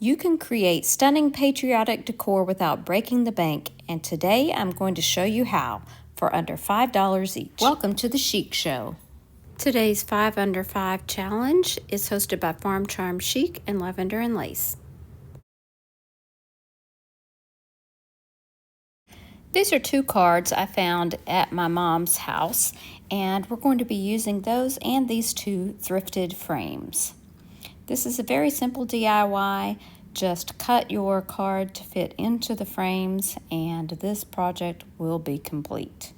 You can create stunning patriotic decor without breaking the bank, and today I'm going to show you how for under $5 each. Welcome to the Chic Show. Today's 5 Under 5 challenge is hosted by Farm Charm Chic and Lavender and Lace. These are 2 cards I found at my mom's house, and we're going to be using those and these 2 thrifted frames. This is a very simple DIY. Just cut your card to fit into the frames and this project will be complete.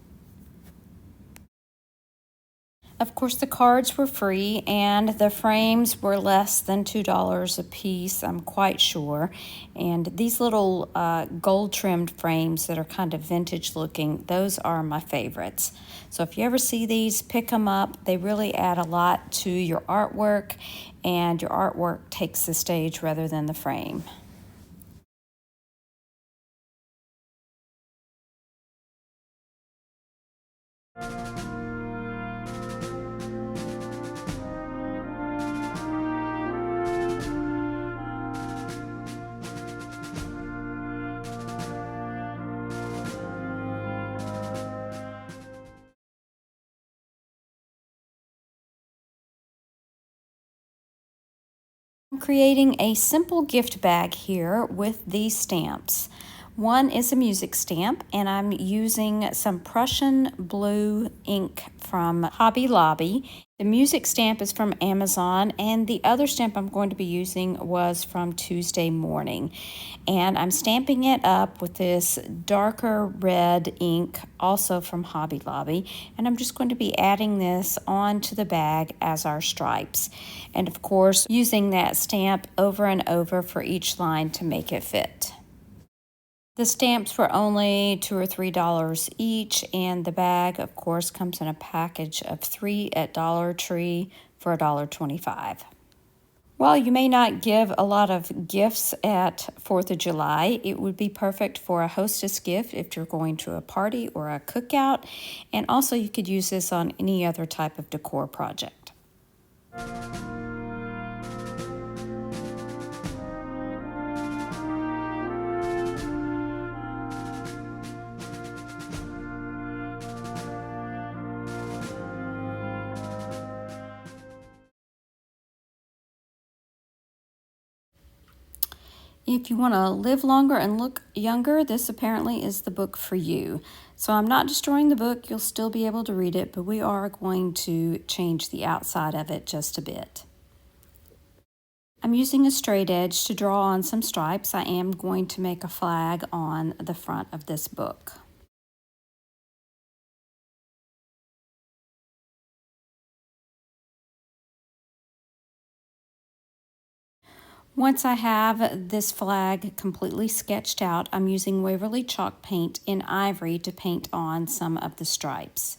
Of course, the cards were free and the frames were less than $2 a piece, I'm quite sure. And these little gold trimmed frames that are kind of vintage looking, those are my favorites. So if you ever see these, pick them up. They really add a lot to your artwork, and your artwork takes the stage rather than the frame. I'm creating a simple gift bag here with these stamps. One is a music stamp, and I'm using some Prussian blue ink from Hobby Lobby. The music stamp is from Amazon, and the other stamp I'm going to be using was from Tuesday Morning. And I'm stamping it up with this darker red ink, also from Hobby Lobby. And I'm just going to be adding this onto the bag as our stripes. And of course, using that stamp over and over for each line to make it fit. The stamps were only $2 or $3 each, and the bag, of course, comes in a package of 3 at Dollar Tree for $1.25. While you may not give a lot of gifts at 4th of July, it would be perfect for a hostess gift if you're going to a party or a cookout, and also you could use this on any other type of decor project. If you want to live longer and look younger, this apparently is the book for you. So I'm not destroying the book, you'll still be able to read it, but we are going to change the outside of it just a bit. I'm using a straight edge to draw on some stripes. I am going to make a flag on the front of this book. Once I have this flag completely sketched out, I'm using Waverly chalk paint in ivory to paint on some of the stripes.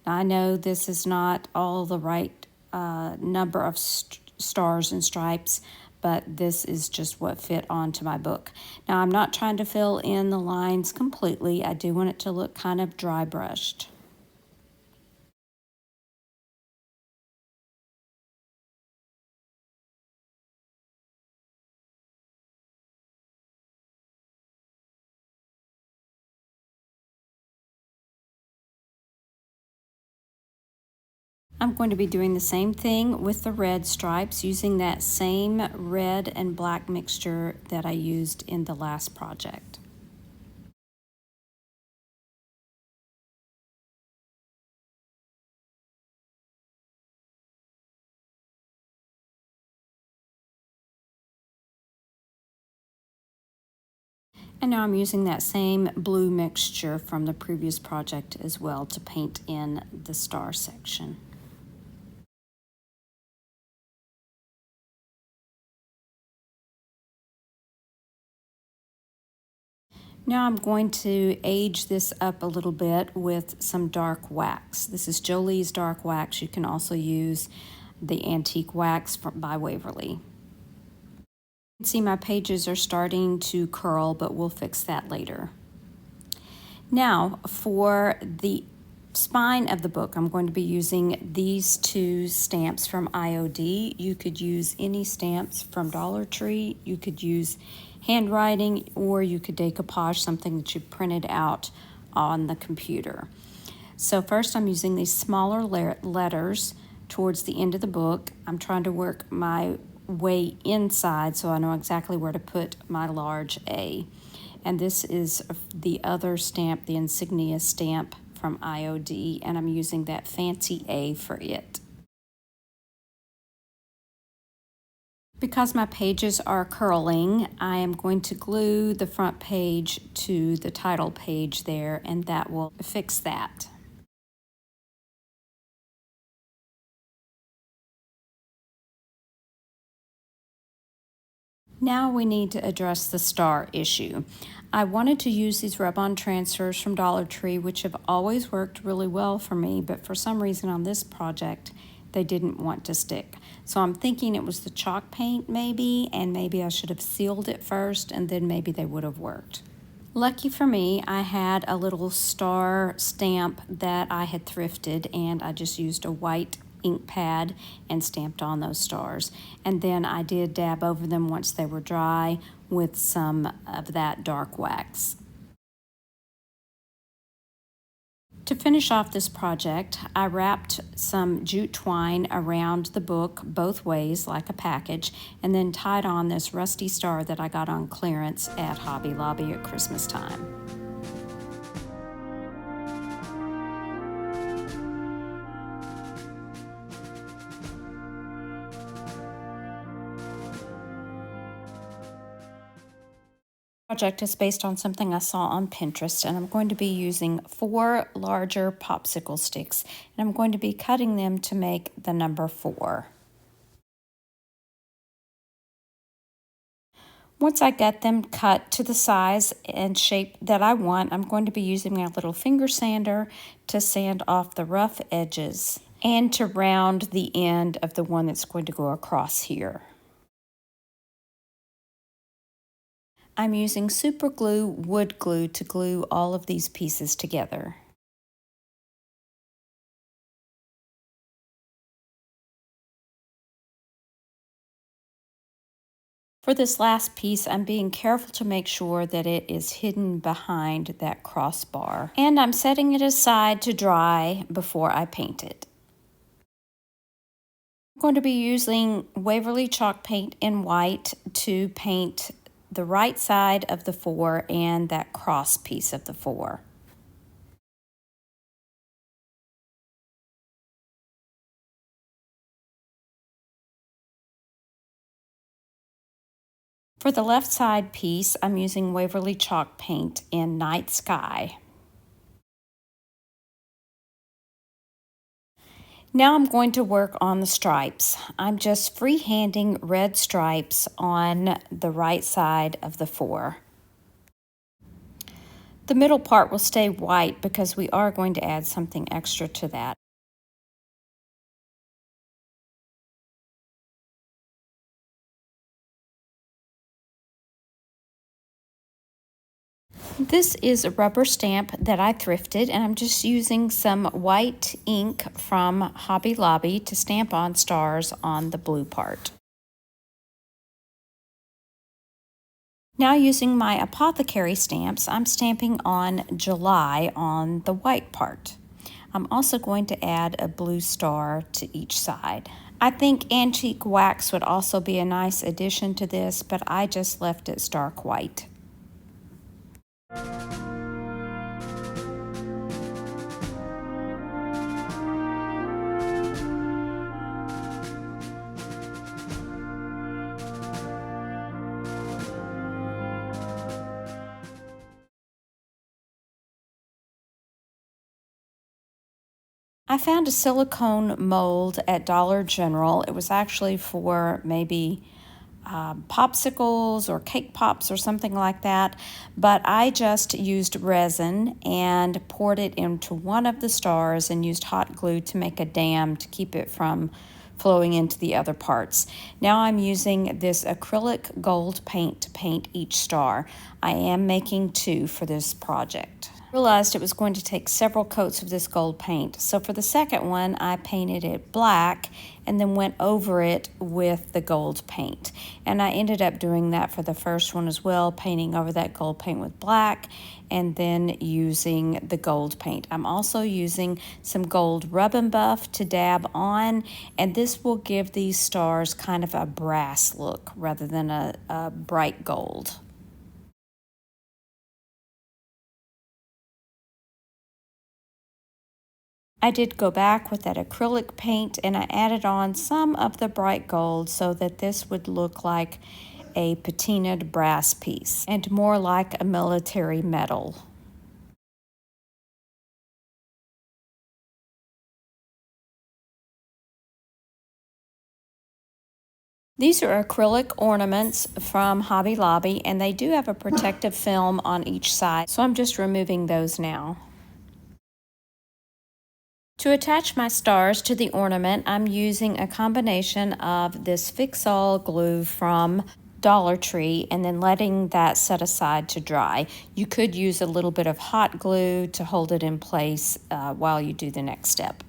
Now, I know this is not all the right number of stars and stripes, but this is just what fit onto my book. Now, I'm not trying to fill in the lines completely. I do want it to look kind of dry brushed. I'm going to be doing the same thing with the red stripes, using that same red and black mixture that I used in the last project. And now I'm using that same blue mixture from the previous project as well to paint in the star section. Now I'm going to age this up a little bit with some dark wax. This is Jolie's dark wax. You can also use the antique wax by Waverly. You can see my pages are starting to curl, but we'll fix that later. Now for the spine of the book, I'm going to be using these two stamps from IOD. You could use any stamps from Dollar Tree. You could use handwriting, or you could decoupage something that you printed out on the computer. So first I'm using these smaller letters towards the end of the book. I'm trying to work my way inside so I know exactly where to put my large A. And this is the other stamp, the insignia stamp from IOD, and I'm using that fancy A for it. Because my pages are curling, I am going to glue the front page to the title page there, and that will fix that. Now we need to address the star issue. I wanted to use these rub-on transfers from Dollar Tree, which have always worked really well for me, but for some reason on this project, they didn't want to stick. So I'm thinking it was the chalk paint maybe, and maybe I should have sealed it first, and then maybe they would have worked. Lucky for me, I had a little star stamp that I had thrifted, and I just used a white ink pad and stamped on those stars. And then I did dab over them once they were dry with some of that dark wax. To finish off this project, I wrapped some jute twine around the book both ways like a package, and then tied on this rusty star that I got on clearance at Hobby Lobby at Christmas time. Project is based on something I saw on Pinterest, and I'm going to be using 4 larger popsicle sticks, and I'm going to be cutting them to make the number 4. Once I get them cut to the size and shape that I want, I'm going to be using my little finger sander to sand off the rough edges and to round the end of the one that's going to go across here. I'm using super glue, wood glue, to glue all of these pieces together. For this last piece, I'm being careful to make sure that it is hidden behind that crossbar. And I'm setting it aside to dry before I paint it. I'm going to be using Waverly chalk paint in white to paint the right side of the 4 and that cross piece of the 4. For the left side piece, I'm using Waverly chalk paint in Night Sky. Now I'm going to work on the stripes. I'm just freehanding red stripes on the right side of the 4. The middle part will stay white because we are going to add something extra to that. This is a rubber stamp that I thrifted, and I'm just using some white ink from Hobby Lobby to stamp on stars on the blue part. Now using my apothecary stamps, I'm stamping on July on the white part. I'm also going to add a blue star to each side. I think antique wax would also be a nice addition to this, but I just left it stark white. I found a silicone mold at Dollar General. It was actually for maybe popsicles or cake pops or something like that, but I just used resin and poured it into one of the stars and used hot glue to make a dam to keep it from flowing into the other parts. Now I'm using this acrylic gold paint to paint each star. I am making 2 for this project. Realized it was going to take several coats of this gold paint. So for the second one, I painted it black and then went over it with the gold paint. And I ended up doing that for the first one as well, painting over that gold paint with black and then using the gold paint. I'm also using some gold rub and buff to dab on, and this will give these stars kind of a brass look rather than a bright gold. I did go back with that acrylic paint and I added on some of the bright gold so that this would look like a patinaed brass piece and more like a military medal. These are acrylic ornaments from Hobby Lobby, and they do have a protective film on each side, so I'm just removing those now. To attach my stars to the ornament, I'm using a combination of this Fix-All glue from Dollar Tree and then letting that set aside to dry. You could use a little bit of hot glue to hold it in place while you do the next step.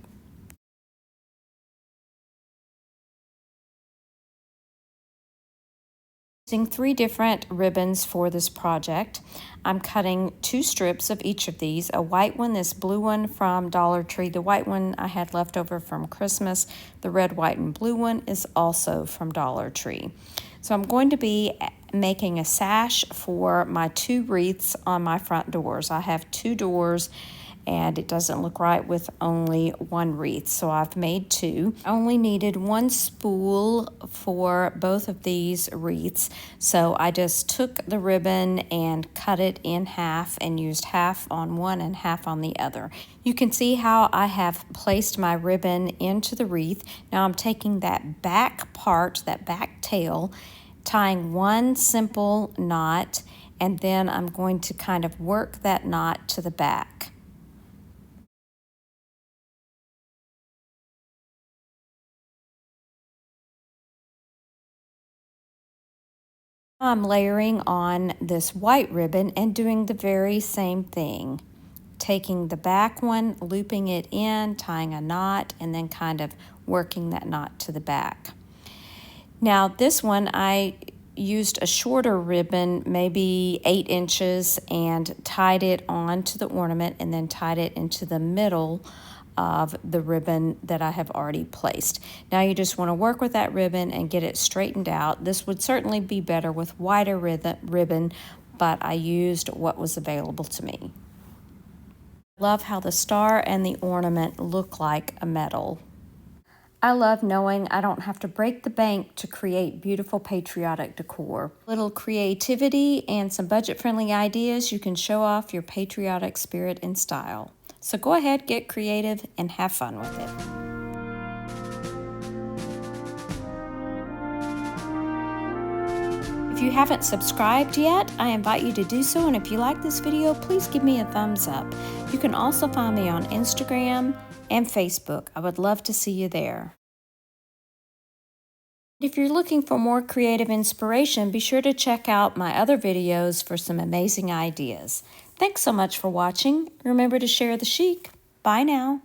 Using 3 different ribbons for this project. I'm cutting 2 strips of each of these, a white one, this blue one from Dollar Tree. The white one I had left over from Christmas. The red, white, and blue one is also from Dollar Tree. So I'm going to be making a sash for my 2 wreaths on my front doors. I have 2 doors and it doesn't look right with only 1 wreath, so I've made 2. I only needed 1 spool for both of these wreaths, so I just took the ribbon and cut it in half and used half on one and half on the other. You can see how I have placed my ribbon into the wreath. Now I'm taking that back part, that back tail, tying 1 simple knot, and then I'm going to kind of work that knot to the back. I'm layering on this white ribbon and doing the very same thing. Taking the back one, looping it in, tying a knot, and then kind of working that knot to the back. Now this one I used a shorter ribbon, maybe 8 inches, and tied it onto the ornament and then tied it into the middle of the ribbon that I have already placed. Now you just want to work with that ribbon and get it straightened out. This would certainly be better with wider ribbon, but I used what was available to me. Love how the star and the ornament look like a medal. I love knowing I don't have to break the bank to create beautiful patriotic decor. Little creativity and some budget-friendly ideas, you can show off your patriotic spirit and style. So go ahead, get creative, and have fun with it. If you haven't subscribed yet, I invite you to do so, and if you like this video, please give me a thumbs up. You can also find me on Instagram and Facebook. I would love to see you there. If you're looking for more creative inspiration, be sure to check out my other videos for some amazing ideas. Thanks so much for watching. Remember to share the chic. Bye now.